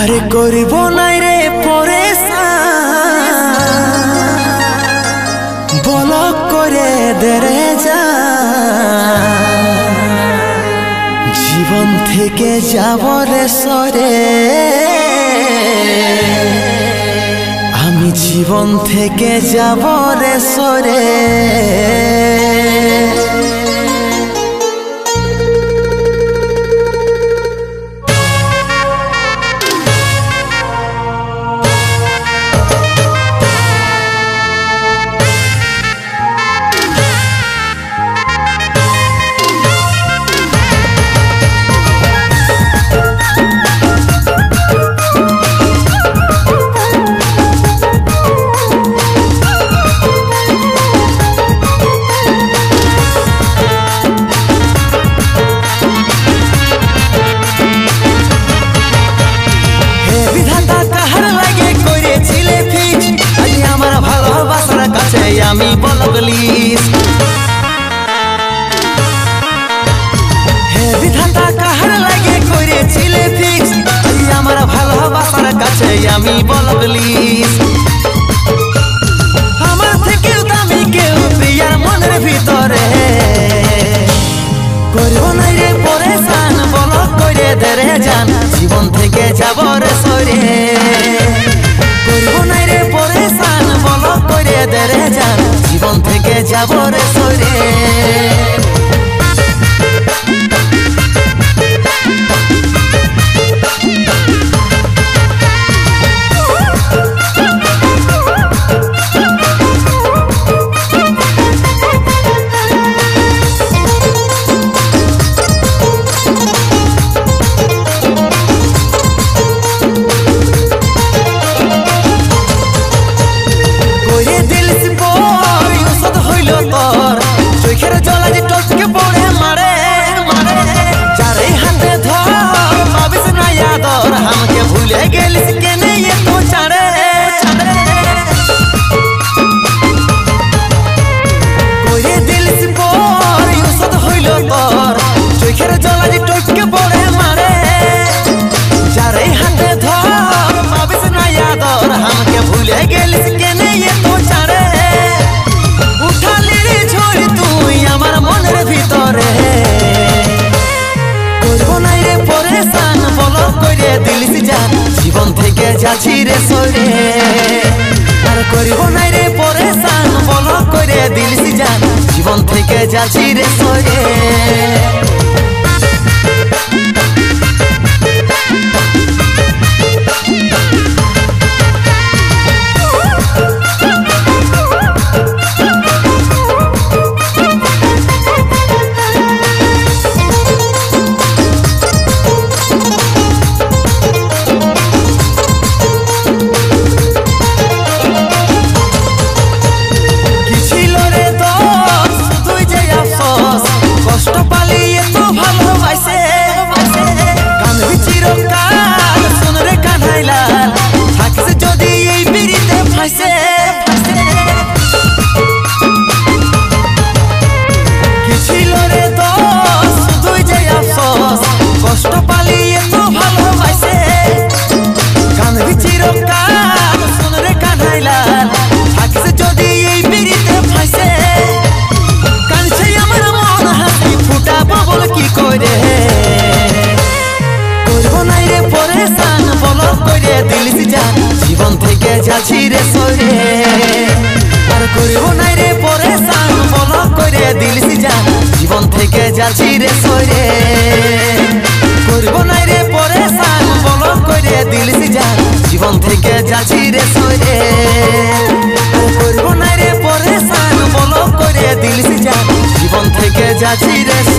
আরে করিব নাই রে পরেশান বলক করে দেরে যা জীবন থেকে যাব রে সরে আমি জীবন থেকে যাব রে সরে আমি বলগলিস হে বিধাতা কাহার লাগে করেছিলে ফিক্স আমার ভালোবাসার কাছে আমি বলগলিস আমার থেকেও দামি কেউ প্রিয়ার মনের ভিতরে করব না রে পরেশান বলক করে দেরে জান জীবন থেকে যাব রে সরে করব না রে পরেশান বলক করে দেরে জান জীবন থেকে যাব রে সরে জীবন থেকে যাচ্ছি রে সরে আর করিব না রে পরেশান বলক করে দিলিস জান জীবন থেকে যাচ্ছি রে সরে জীবন থেকে যাচ্ছি রে সরে আর করিব না রে পরেশান বলক করে দিলিস জান জীবন থেকে যাচ্ছি রে সরে করিব না রে পরেশান বলক করে দিলিস জান জীবন থেকে যাচ্ছি রে সরে করিব না রে পরেশান বলক করে দিলিস জান জীবন থেকে যাচ্ছি রে